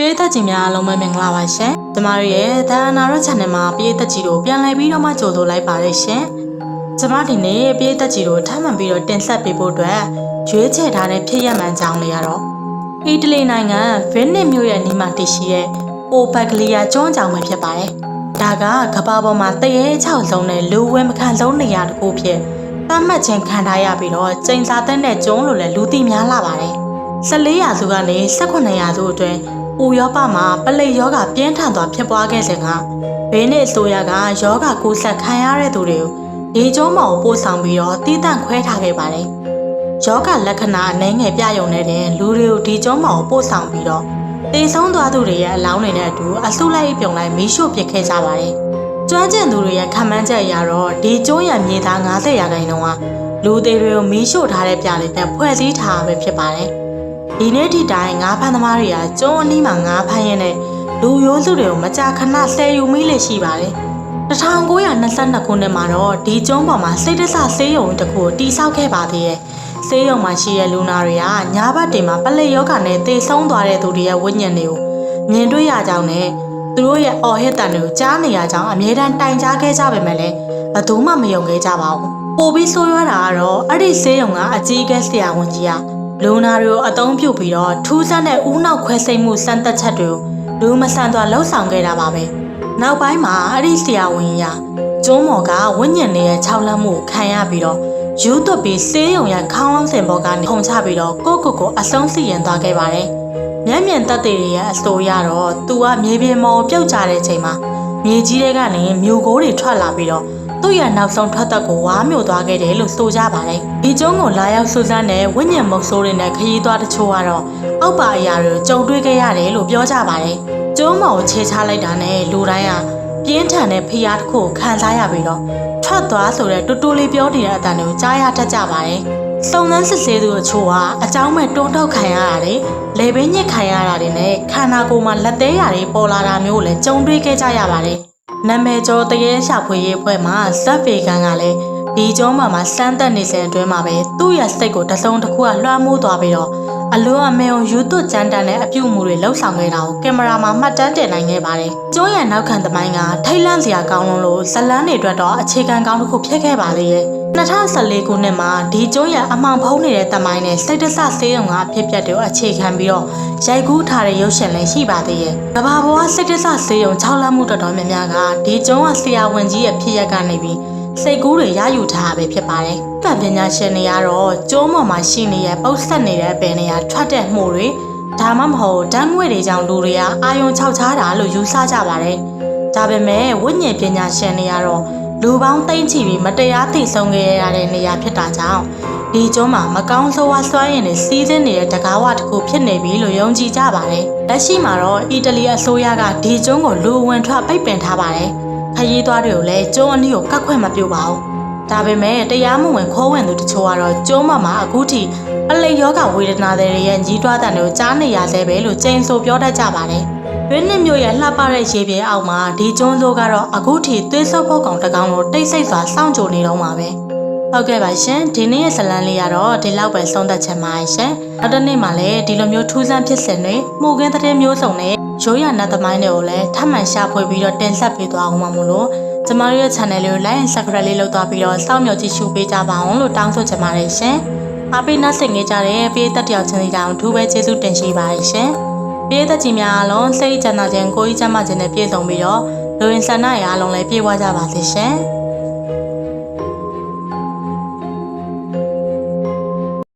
ပြည်သက်ကြီးများအားလုံးပဲမင်္ဂလာပါရှင်။ကျမတို့ရဲ့ဒါနာရော channel မှာပြည်သက်ကြီးတို့ပြန်လည်ပြီးတော့မှကြိုဆိုလိုက်ပါတယ်ရှင်။ကျမဒီနေ့ပြည်သက်ကြီးတို့ထပ်မံပြီးတော့တင်ဆက်ပေးဖို့အတွက်ရွေးချယ်ထားတဲ့ဖြစ်ရမှန်ကြောင်းလေးရတော့အီတလီနိုင်ငံဗင်နစ်မြို့ရဲ့နီးမှာတည်ရှိတဲ့အိုဘက်ကလီယာကျွန်းကြောင်ပဲဖြစ်ပါတယ်။ဒါကကမ္ဘာပေါ်မှာတရေ6ဆုံးနဲ့လူဝဲမခံဆုံးနေရာတစ်ခုဖြစ်သတ်မှတ်ခြင်းခံထားရပြီးတော့ကျိန်စာတဲ့တဲ့ကျွန်းလိုလည်းလူသိများလာပါတယ်။14ရာစုကနေ18ရာစုအတွင်းဥရောပမှာပလိတ်ယောဂပြင်းထန်စွာဖြစ်ပွားခဲ့စဉ်ကဘေးနဲ့အစိုးရကယောဂကူးစက်ခံရတဲ့သူတွေကိုဒီကျုံးမော်ပို့ဆောင်ပြီးတော့တီးတန့်ခွဲထားခဲ့ပါတယ်။ယောဂလက္ခဏာအနှဲငယ်ပြယုံနေတဲ့လူတွေကိုဒီကျုံးမော်ပို့ဆောင်ပြီးတော့တေဆုံးသွားသူတွေရဲ့အလောင်းတွေနဲ့အတူအဆုလိုက်ပြုံလိုက်မီးရှို့ပစ်ခဲ့ကြပါတယ်။ကျွမ်းကျင်သူတွေရဲ့ခံမှန်းချက်အရတော့ဒီကျုံးရမြေသား90ရာခိုင်နှုန်းကလူသေးတွေကိုမီးရှို့ထားတဲ့ပြာလေးနဲ့ဖွဲ့စည်းထားပဲဖြစ်ပါတယ်။ဒီနေ့ဒီတိုင်းငါးဖမ်းသမားတွေကကျုံးအနီးမှာငါးဖမ်းရင်းနဲ့လူရိုးစုတွေကိုမကြာခဏဆယ်ယူမိလေရှိပါတယ်။1922ခုနှစ်မှာတော့ဒီကျုံးပေါ်မှာစိတ်တဆဆေးရုံတစ်ခုတည်ဆောက်ခဲ့ပါသေးတယ်။ဆေးရုံမှာရှိတဲ့လူနာတွေကညာဘက်တင်မှာပလိတ်ယောဂနဲ့သေဆုံးသွားတဲ့သူတွေရဲ့ဝိညာဉ်တွေကိုမြင်တွေ့ရကြောင်းနဲ့သူတို့ရဲ့အော်ဟစ်တန်တွေကိုကြားနေရကြောင်းအမြဲတမ်းတိုင်ကြားခဲ့ကြပေမဲ့လည်းဘယ်သူမှမယုံခဲ့ကြပါဘူး။ပိုပြီးဆိုးရွားတာကတော့အဲ့ဒီဆေးရုံကအကြီးအကဲဆရာဝန်ကြီးကလူနာတွေကိုအသုံးပြုပြီးတော့ထူးဆန်းတဲ့ဦးနောက်ခွဲစိတ်မှုစမ်းသပ်ချက်တွေကိုလူမဆန်စွာလှုပ်ဆောင်ခဲ့တာပါပဲနောက်ပိုင်းမှာအဲ့ဒီဆရာဝန်ကြီးကျုံးမော်ကဝိညာဉ်တွေရဲ့ခြောက်လန့်မှုခံရပြီးတော့ယူသွတ်ပြီးဆေးရုံရဲ့ခေါင်းလောင်းစင်ဘောကနေထုံချပြီးတော့ကိုအဆုံးစီရင်သွားခဲ့ပါတယ်မျက်မြင်သက်သေတွေရဲ့အဆိုအရတော့သူကမြေပြင်မော်ပြုတ်ကျတဲ့ချိန်မှာမြေကြီးတွေကနေမြို့ကိုးတွေထွက်လာပြီးတော့သူ့ရဲ့နောက်ဆုံးထွက်သက်ကိုဝါမြို့သွားခဲ့တယ်လို့ဆိုကြပါတယ်။ဒီကျုံးကိုလာရောက်စူးစမ်းတဲ့ဝိညာဉ်မုတ်ဆိုးတွေနဲ့ခရီးသွားတချို့ကတော့အောက်ပါအရာတွေကိုကြုံတွေ့ခဲ့ရတယ်လို့ပြောကြပါတယ်။ကျုံးမော်ကိုခြေချလိုက်တာနဲ့လူတိုင်းကပြင်းထန်တဲ့ဖိအားတစ်ခုခံစားရပြီးတော့ထွက်သွားဆိုတဲ့တူတူလေးပြောနေတဲ့အတန်တွေကိုကြားရတတ်ကြပါတယ်။စုံစမ်းစစ်ဆေးသူအချို့ကအကြောင်းမဲ့တွန်းထုတ်ခံရတာတွေလေပင်းညစ်ခံရတာတွေနဲ့ခန္ဓာကိုယ်မှာလက်သေးရာတွေပေါ်လာတာမျိုးလည်းကြုံတွေ့ခဲ့ကြရပါတယ်။နာမည်ကျော်တရေရှာဖွေရေးအဖွဲ့မှာဇက်ဖေကန်ကလည်းဒီကျုံးမှာစမ်းသက်နေစဉ်အတွင်းမှာပဲသူ့ရဲ့စိတ်ကိုတစုံတစ်ခုကလွှမ်းမိုးသွားပြီးတော့အလွန်အမင်းယူသွတ်ကြမ်းတမ်းတဲ့အပြုအမူတွေလှုပ်ဆောင်ခဲ့တာကိုကင်မရာမှာမှတ်တမ်းတင်နိုင်ခဲ့ပါတယ်။ကျုံးရဲ့နောက်ခံသမိုင်းကထိတ်လန့်စရာကောင်းလို့ဇလန်းတွေအတွက်တော့အခြေခံကောင်းတစ်ခုဖြစ်ခဲ့ပါလေရဲ့။2014ခုနှစ်မှာဒီကျုံးရဲ့အမှောင်ဖုံးနေတဲ့သမိုင်းနဲ့စိတ်တဆဆေးရုံကအဖြစ်ပြက်တွေကိုအခြေခံပြီးတော့ရိုက်ကူးထားတဲ့ရုပ်ရှင်လည်းရှိပါသေးရဲ့။ကမ္ဘာပေါ်ကစိတ်တဆဆေးရုံ6လမှုတော်တော်များများကဒီကျုံးကဆရာဝန်ကြီးရဲ့ဖြစ်ရက်ကနေပြီးစိတ်ကူးတွေရယူထားတာပဲဖြစ်ပါတယ်။ပညာရှင်တွေကတော့ကျုံးပေါ်မှာရှိနေတဲ့ပုတ်ဆက်နေတဲ့အပင်တွေကထွက်တဲ့မှုတွေဒါမှမဟုတ်ဓာတ်ငွေ့တွေကြောင့်လူတွေကအာယုံခြောက်ခြားတာလို့ယူဆကြပါတယ်။ဒါပေမဲ့ဝိညာဉ်ပညာရှင်တွေကတော့လူပေါင်းသိမ့်ချီပြီးမတရားသိဆုံးခဲ့ရတဲ့နေရာဖြစ်တာကြောင့်ဒီကျုံးမှာမကောင်းဆိုးဝါးစွမ်းရည်တွေစီးဆင်းနေတဲ့တကားဝတစ်ခုဖြစ်နေပြီလို့ယုံကြည်ကြပါတယ်။လက်ရှိမှာတော့အီတလီအစိုးရကဒီကျုံးကိုလူဝင်ထွက်ပိတ်ပင်ထားပါတယ်။ခရီးသွားတွေကိုလည်းကျုံးအနည်းကိုကတ်ခွင့်မပြုပါဘူး။ဒါပေမဲ့တရားမဝင်ခိုးဝင်သူတချို့ကတော့ကျုံးမှာအခုထိပလိတ်ယောဂဝေဒနာတွေရဲ့ညီးတွားတန်တွေကိုကြားနေရသေးပဲလို့ကျိန်ဆိုပြောတတ်ကြပါတယ်။ဗင်းနစ်မြို့ရဲ့လှပတဲ့ရေပြင်အောက်မှာဒီကျုံးစိုးကတော့အခုထိသွေးဆုပ်ဖို့ကောင်တကောင်လိုတိတ်ဆိတ်စွာစောင့်ကြိုနေတော့မှာပဲ။ဟုတ်ကဲ့ပါရှင်ဒီနေ့ရဲ့ဇလန်းလေးကတော့ဒီလောက်ပဲဆုံးသက်ချင်ပါရှင်။နောက်တစ်နေ့မှလည်းဒီလိုမျိုးထူးဆန်းဖြစ်စဉ်တွေမှုခင်းတဲ့မျိုးစုံနဲ့ရိုးရနတ်သမိုင်းတွေကိုလည်းထပ်မံရှာဖွေပြီးတော့တင်ဆက်ပေးသွားအောင်ပါမို့လို့ကျမတို့ရဲ့ channel လေးကို like and subscribe လေးလုပ်သွားပြီးတော့စောင့်မျှော်ကြည့်ရှုပေးကြပါအောင်လို့တောင်းဆိုချင်ပါတယ်ရှင်။အားပေးနှက်ဆင်ခဲ့ကြတဲ့ပရိသတ်တယောက်ချင်းစီတောင်ထူးပဲကျေးဇူးတင်ရှိပါတယ်ရှင်။ပရိသတ်ကြီးများအားလုံးစိတ်ချမ်းသာခြင်းကိုယ်ကြီးချမ်းသာခြင်းနဲ့ပြည့်စုံပြီးတော့လူဝင်ဆန္ဒရအားလုံးလည်းပြည့်ဝကြပါစေရှင်။